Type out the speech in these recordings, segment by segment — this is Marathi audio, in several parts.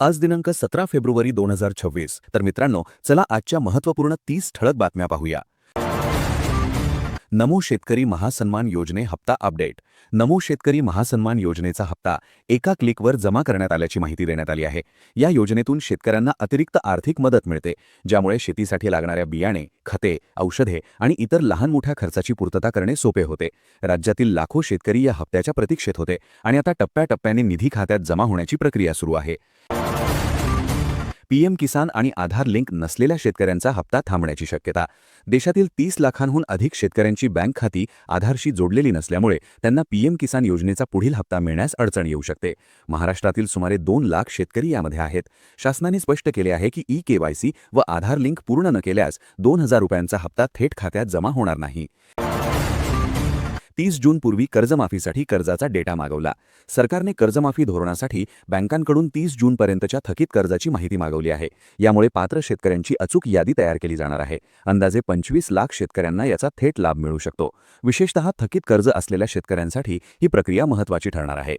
आज दिनांक 17 फेब्रुवारी 2026. तर मित्रांनो, चला आजच्या महत्त्वपूर्ण 30 ठळक बातम्या पाहूया. नमो शेतकरी महासन्मान योजने हप्ता अपडेट. नमो शेतकरी महासन्मान योजनेचा हप्ता एका क्लिकवर जमा करण्यात आल्याची माहिती देण्यात आली आहे. या योजनेतून शेतकऱ्यांना अतिरिक्त आर्थिक मदत मिळते, ज्यामुळे शेतीसाठी लागणाऱ्या बियाणे, खते, औषधे आणि इतर लहान मोठ्या खर्चाची पूर्तता करणे सोपे होते. राज्यातील लाखो शेतकरी या हप्त्याच्या प्रतीक्षेत होते आणि आता टप्प्याटप्प्याने निधी खात्यात जमा होण्याची प्रक्रिया सुरू आहे. पीएम किसान आणि आधार लिंक नसलेल्या शेतकऱ्यांचा हप्ता थांबण्याची शक्यता. देशातील 30 लाखांहून अधिक शेतकऱ्यांची बँक खाती आधारशी जोडलेली नसल्यामुळे त्यांना पीएम किसान योजनेचा पुढील हप्ता मिळण्यास अडचण येऊ शकते. महाराष्ट्रातील सुमारे 2 लाख शेतकरी यामध्ये आहेत. शासनाने स्पष्ट केले आहे की ई-केवायसी व आधार लिंक पूर्ण न केल्यास 2,000 रुपयांचा हप्ता थेट खात्यात जमा होणार नाही. 30 जूनपूर्वी कर्जमाफीसाठी कर्जाचा डेटा मागवला. सरकारने कर्जमाफी धोरणासाठी बँकांकडून 30 जूनपर्यंतच्या थकीत कर्जाची माहिती मागवली आहे. यामुळे पात्र शेतकऱ्यांची अचूक यादी तयार केली जाणार आहे. अंदाजे 25 लाख शेतकऱ्यांना याचा थेट लाभ मिळू शकतो. विशेषतः थकीत कर्ज असलेल्या शेतकऱ्यांसाठी ही प्रक्रिया महत्त्वाची ठरणार आहे.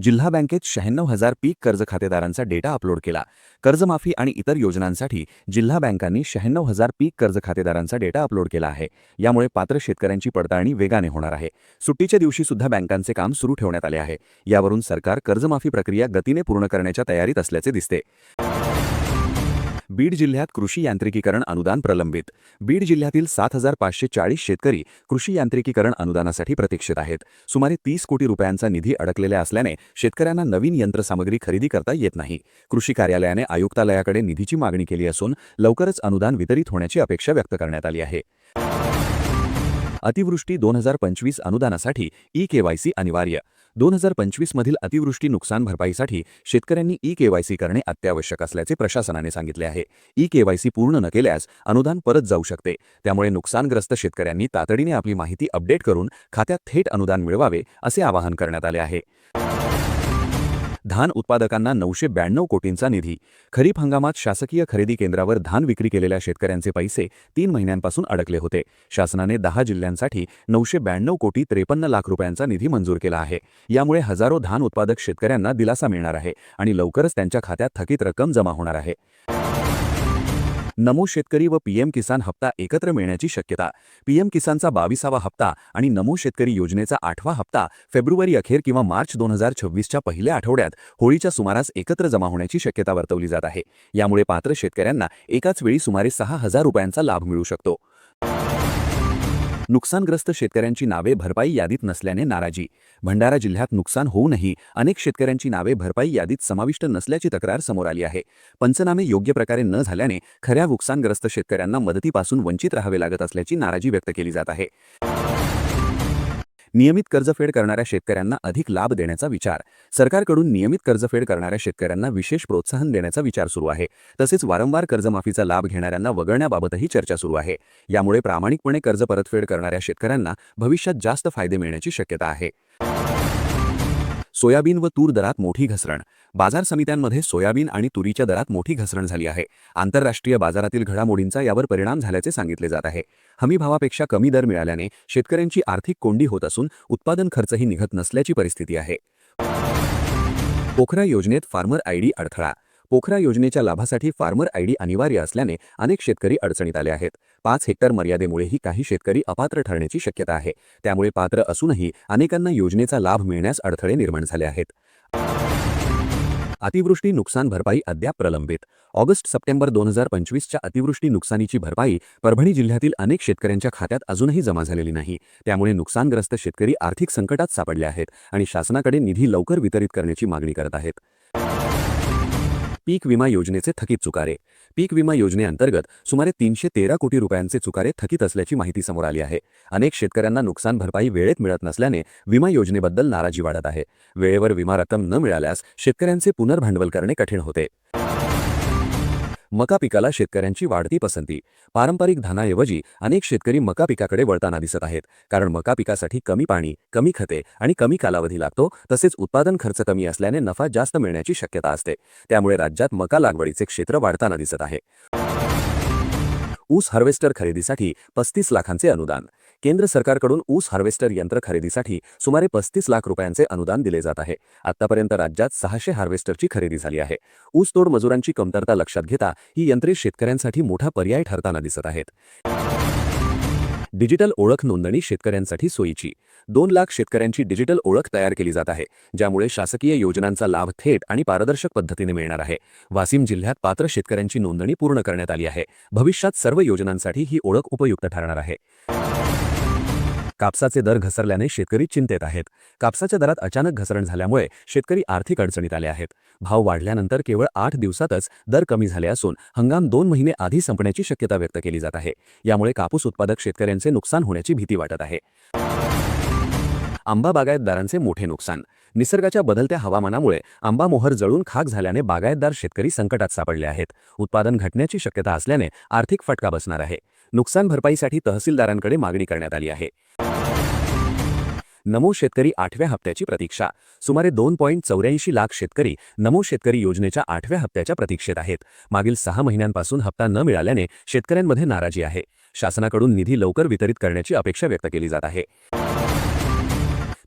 जिल्हा बँकेत 96,000 पीक कर्ज खातेदारांचा डेटा अपलोड केला. कर्जमाफी आणि इतर योजनांसाठी जिल्हा बँकांनी 96,000 पीक कर्ज खातेदारांचा डेटा अपलोड केला आहे. यामुळे पात्र शेतकऱ्यांची पडताळणी वेगाने होणार आहे. सुट्टीच्या दिवशी सुद्धा बँकांचे काम सुरू ठेवण्यात आले आहे. यावरून सरकार कर्जमाफी प्रक्रिया गतीने पूर्ण करण्याच्या तयारीत असल्याचे दिसते. बीड जिल्ह्यात कृषी यांत्रिकीकरण अनुदान प्रलंबित. बीड जिल्ह्यातील 7,540 शेतकरी कृषी यांत्रिकीकरण अनुदानासाठी प्रतीक्षेत आहेत. सुमारे 30 कोटी रुपयांचा निधी अडकलेला असल्याने शेतकऱ्यांना नवीन यंत्रसामग्री खरेदी करता येत नाही. कृषी कार्यालयाने आयुक्तालयाकडे निधीची मागणी केली असून लवकरच अनुदान वितरित होण्याची अपेक्षा व्यक्त करण्यात आली आहे. अतिवृष्टी 2025 अनुदानासाठी ई-केवायसी अनिवार्य. 2025 मधील अतिवृष्टी नुकसान भरपाईसाठी शेतकऱ्यांनी ई-केवायसी करणे अत्यावश्यक असल्याचे प्रशासनाने सांगितले आहे. ई-केवायसी पूर्ण न केल्यास अनुदान परत जाऊ शकते. त्यामुळे नुकसानग्रस्त शेतकऱ्यांनी तातडीने आपली माहिती अपडेट करून खात्यात थेट अनुदान मिळवावे असे आवाहन करण्यात आले आहे. धान उत्पादकांना 992 कोटींचा निधी. खरीप हंगामात शासकीय खरेदी केंद्रावर धान विक्री केलेल्या शेतकऱ्यांचे पैसे 3 महिन्यांपासून अडकले होते. शासनाने 10 जिल्ह्यांसाठी 992 कोटी 53 लाख रुपयांचा निधी मंजूर केला आहे. यामुळे हजारो धान उत्पादक शेतकऱ्यांना दिलासा मिळणार आहे आणि लवकरच त्यांच्या खात्यात थकीत रक्कम जमा होणार आहे. नमो शेतकरी व पीएम किसान हप्ता एकत्र मिळण्याची शक्यता. पीएम किसानचा 22वा हप्ता आणि नमो शेतकरी योजनेचा 8वा हप्ता फेब्रुवारी अखेर किंवा मार्च 2026च्या पहिल्या आठवड्यात होळीच्या सुमारास एकत्र जमा होण्याची शक्यता वर्तवली जात आहे. यामुळे पात्र शेतकऱ्यांना एकाच वेळी सुमारे 6,000 रुपयांचा लाभ मिळू शकतो. नुकसानग्रस्त शेतकऱ्यांची नावे भरपाई यादीत नसल्याने नाराजी. भंडारा जिल्ह्यात नुकसान होऊनही अनेक शेतकऱ्यांची नावे भरपाई यादीत समाविष्ट नसल्याची तक्रार समोर आली आहे. पंचनामे योग्य प्रकारे न झाल्याने खऱ्या नुकसानग्रस्त शेतकऱ्यांना मदतीपासून वंचित राहावे लागत असल्याची नाराजी व्यक्त केली जात आहे. नियमित कर्जफेड करणाऱ्या शेतकऱ्यांना अधिक लाभ देण्याचा विचार. सरकारकडून नियमित कर्जफेड करणाऱ्या शेतकऱ्यांना विशेष प्रोत्साहन देण्याचा विचार सुरू आहे. तसेच वारंवार कर्जमाफीचा लाभ घेणाऱ्यांना वगळण्याबाबतही चर्चा सुरू आहे. यामुळे प्रामाणिकपणे कर्ज परतफेड करणाऱ्या शेतकऱ्यांना भविष्यात जास्त फायदे मिळण्याची शक्यता आहे. सोयाबीन व तूर दरात मोठी घसरण. बाजार समित्यांमध्ये सोयाबीन आणि तुरीच्या दरात मोठी घसरण झाली आहे. आंतरराष्ट्रीय बाजारातील घडामोडींचा यावर परिणाम झाल्याचे सांगितले जात आहे. हमीभावापेक्षा कमी दर मिळाल्याने शेतकऱ्यांची आर्थिक कोंडी होत असून उत्पादन खर्चही निघत नसल्याची परिस्थिती आहे. पोखरा योजनेत फार्मर आयडी अडथळा. पोखरा योजनेच्या लाभासाठी फार्मर आयडी अनिवार्य असल्याने अनेक शेतकरी अडचणीत आले आहेत. 5 हेक्टर मर्यादेमुळेही काही शेतकरी अपात्र ठरण्याची शक्यता आहे. त्यामुळे पात्र असूनही अनेकांना योजनेचा लाभ मिळण्यास अडथळे निर्माण झाले आहेत. अतिवृष्टी नुकसान भरपाई अद्याप प्रलंबित. ऑगस्ट-सप्टेंबर 2025च्या अतिवृष्टी नुकसानीची भरपाई परभणी जिल्ह्यातील अनेक शेतकऱ्यांच्या खात्यात अजूनही जमा झालेली नाही. त्यामुळे नुकसानग्रस्त शेतकरी आर्थिक संकटात सापडले आहेत आणि शासनाकडे निधी लवकर वितरित करण्याची मागणी करत आहेत. पीक विमा योजनेचे थकीत चुकारे. पीक विमा योजनेअंतर्गत सुमारे 313 कोटी रुपयांचे चुकारे थकीत असल्याची माहिती समोर आली आहे. अनेक शेतकऱ्यांना नुकसान भरपाई वेळेत मिळत नसल्याने विमा योजनेबद्दल नाराजी वाढत आहे. वेळेवर विमा रक्कम न मिळाल्यास शेतकऱ्यांचे पुनर्भांडवल करणे कठीण होते. मका पिकाला शेतकऱ्यांची वाढती पसंती. पारंपरिक धानाऐवजी अनेक शेतकरी मका पिकाकडे वळताना दिसत आहेत. कारण मका पिकासाठी कमी पाणी, कमी खते आणि कमी कालावधी लागतो. तसेच उत्पादन खर्च कमी असल्याने नफा जास्त मिळण्याची शक्यता असते. त्यामुळे राज्यात मका लागवडीचे क्षेत्र वाढताना दिसत आहे. ऊस हार्वेस्टर खरेदीसाठी 35 लाखांचे अनुदान. केंद्र सरकारकडून ऊस हार्वेस्टर यंत्र खरेदीसाठी सुमारे 35 लाख रुपयांचे अनुदान दिले जात आहे. आतापर्यंत राज्यात 600 हार्वेस्टरची खरेदी झाली आहे. ऊसतोड मजुरांची कमतरता लक्षात घेता ही यंत्रे शेतकऱ्यांसाठी मोठा पर्याय ठरताना दिसत आहेत. डिजिटल ओळख नोंदणी शेतकऱ्यांसाठी सोयीची. 2 लाख शेतकऱ्यांची डिजिटल ओळख तयार केली जात आहे, ज्यामुळे शासकीय योजनांचा लाभ थेट आणि पारदर्शक पद्धतीने मिळणार आहे. वाशिम जिल्ह्यात पात्र शेतकऱ्यांची नोंदणी पूर्ण करण्यात आली आहे. भविष्यात सर्व योजनांसाठी ही ओळख उपयुक्त ठरणार आहे. कापसाचे दर घसरल्याने शेतकरी चिंतेत आहेत. कापसाच्या दरात अचानक घसरण झाल्यामुळे शेतकरी आर्थिक अडचणीत आले आहेत. भाव वाढल्यानंतर केवळ 8 दिवसातच दर कमी झाले असून हंगाम 2 महिने आधी संपण्याची शक्यता व्यक्त केली जात आहे. यामुळे कापूस उत्पादक शेतकऱ्यांचे नुकसान होण्याची भीती वाटत आहे. आंबा बागायतदारांचे मोठे नुकसान. निसर्गाच्या बदलत्या हवामानामुळे आंबा मोहर जळून खाक झाल्याने बागायतदार शेतकरी संकटात सापडले आहेत. उत्पादन घटण्याची शक्यता असल्याने आर्थिक फटका बसणार आहे. नुकसान भरपाईसाठी तहसीलदारांकडे मागणी करण्यात आली आहे. नमो शेतकरी 8व्या हप्त्याची प्रतीक्षा. सुमारे 2.84 लाख शेतकरी नमो शेतकरी योजनेच्या 8व्या हप्त्याच्या प्रतीक्षेत आहेत. मागील 6 महिन्यांपासून हप्ता न मिळाल्याने शेतकऱ्यांमध्ये नाराजी आहे. शासनाकडून निधी लवकर वितरित करण्याची अपेक्षा व्यक्त केली जात आहे.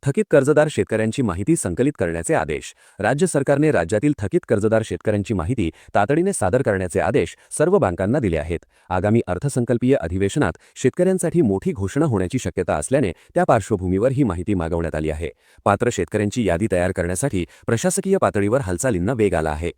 थकीत कर्जदार शेतकऱ्यांची माहिती संकलित करण्याचे आदेश. राज्य सरकारने राज्यातील थकीत कर्जदार शेतकऱ्यांची माहिती तातडीने सादर करण्याचे आदेश सर्व बँकांना दिले आहेत. आगामी अर्थसंकल्पीय अधिवेशनात शेतकऱ्यांसाठी मोठी घोषणा होण्याची शक्यता असल्याने त्या पार्श्वभूमीवर ही माहिती मागवण्यात आली आहे. पात्र शेतकऱ्यांची यादी तयार करण्यासाठी प्रशासकीय पातळीवर हालचालींना वेग आला आहे.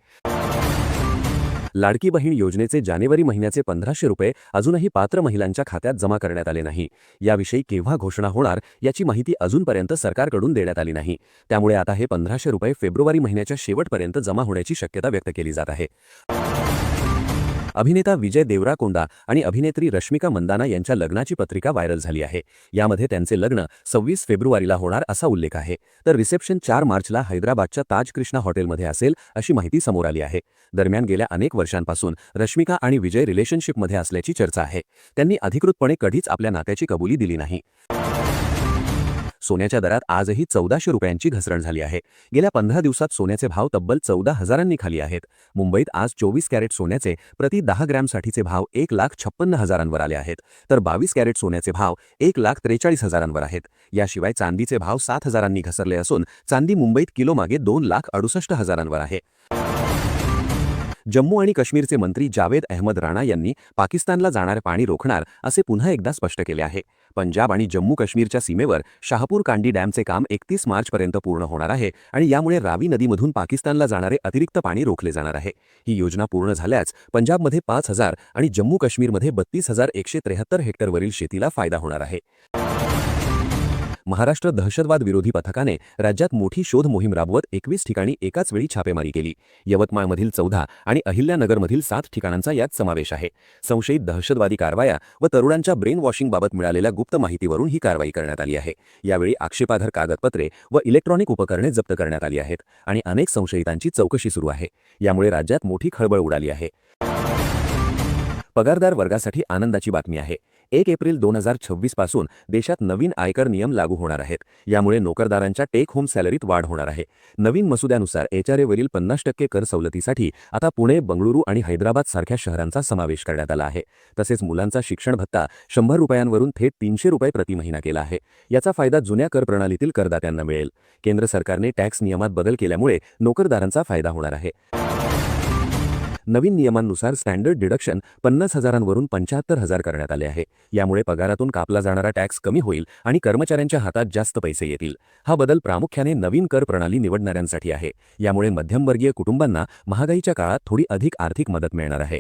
लाडकी बहीण योजनेचे जानेवारी महिन्याचे 1500 रुपये अजूनही पात्र महिलांच्या खात्यात जमा करण्यात आले नाही. याविषयी केव्हा घोषणा होणार याची माहिती अजूनपर्यंत सरकारकडून देण्यात आली नाही. त्यामुळे आता हे 1500 रुपये फेब्रुवारी महिन्याच्या शेवटपर्यंत जमा होण्याची शक्यता व्यक्त केली जात आहे. अभिनेता विजय देवराकोंडा आणि अभिनेत्री रश्मिका मंदाना यांच्या लग्नाची पत्रिका व्हायरल झाली आहे. यामध्ये त्यांचे लग्न 26 फेब्रुवारीला होणार असा उल्लेख आहे, तर रिसेप्शन 4 मार्चला हैदराबादच्या ताज कृष्णा हॉटेलमध्ये असेल अशी माहिती समोर आली आहे. दरम्यान गेल्या अनेक वर्षांपासून रश्मिका आणि विजय रिलेशनशिपमध्ये असल्याची चर्चा आहे. त्यांनी अधिकृतपणे कधीच आपल्या नात्याची कबुली दिली नाही. सोन्याच्या दरात आजही 1400 रुपयांची घसरण झाली आहे. गेल्या 15 दिवसात सोन्याचे भाव तब्बल 14,000 खाली आहेत. मुंबईत आज 24 कॅरेट सोन्याचे प्रति 10 ग्रॅमसाठीचे भाव 1,56,000 आले आहेत, तर 22 कॅरेट सोन्याचे भाव 1,43,000 आहेत. याशिवाय चांदीचे भाव 7,000 घसरले असून चांदी मुंबईत किलोमागे 2,68,000 आहे. जम्मू आणि काश्मीरचे मंत्री जावेद अहमद राणा यांनी पाकिस्तानला जाणारे पाणी रोखणार असे पुन्हा एकदा स्पष्ट केले आहे. पंजाब आणि जम्मू काश्मीरच्या सीमेवर शाहपूर कांडी डॅमचे काम 31 मार्चपर्यंत पूर्ण होणार आहे आणि यामुळे रावी नदीमधून पाकिस्तानला जाणारे अतिरिक्त पाणी रोखले जाणार आहे. ही योजना पूर्ण झाल्यास पंजाबमध्ये 5,000 आणि जम्मू काश्मीरमध्ये 32,173 हेक्टरवरील शेतीला फायदा होणार आहे. महाराष्ट्र दहशतवाद विरोधी पथकाने राज्यात मोठी शोध मोहीम राबवत 21 ठिकाणी एकाच वेळी छापेमारी केली. यवतमाळमधील 14 आणि अहिल्यानगरमधील 7 ठिकाणांचा यात समावेश आहे. संशयित दहशतवादी कारवाया व तरुणांच्या ब्रेन वॉशिंगबाबत मिळालेल्या गुप्त माहितीवरून ही कारवाई करण्यात आली आहे. यावेळी आक्षेपार्ह कागदपत्रे व इलेक्ट्रॉनिक उपकरणे जप्त करण्यात आली आहेत आणि अनेक संशयितांची चौकशी सुरू आहे. यामुळे राज्यात मोठी खळबळ उडाली आहे. पगारदार वर्गासाठी आनंदाची बातमी आहे. 1 एप्रिल 2026 पासून देशात नवीन आयकर नियम लागू होणार आहेत. यामुळे नोकरदारांच्या टेक होम सॅलरीत वाढ होणार आहे. नवीन मसुद्यानुसार HRA-वरील 50% कर सवलतीसाठी आता पुणे, बंगळुरू आणि हैदराबाद सारख्या शहरांचा समावेश करण्यात आला आहे. तसेच मुलांचा शिक्षण भत्ता 100 रुपयांवरून थेट 300 रुपये प्रति महिना केला आहे. याचा फायदा जुन्या कर प्रणालीतील करदात्यांना मिळेल. केंद्र सरकारने टॅक्स नियमात बदल केल्यामुळे नोकरदारांचा फायदा होणार आहे. नवीन नियमांनुसार स्टँडर्ड डिडक्शन 50,000वरून 75,000 करण्यात आले आहे. यामुळे पगारातून कापला जाणारा टॅक्स कमी होईल आणि कर्मचाऱ्यांच्या हातात जास्त पैसे येतील. हा बदल प्रामुख्याने नवीन कर प्रणाली निवडणाऱ्यांसाठी आहे. यामुळे मध्यमवर्गीय कुटुंबांना महागाईच्या काळात थोडी अधिक आर्थिक मदत मिळणार आहे.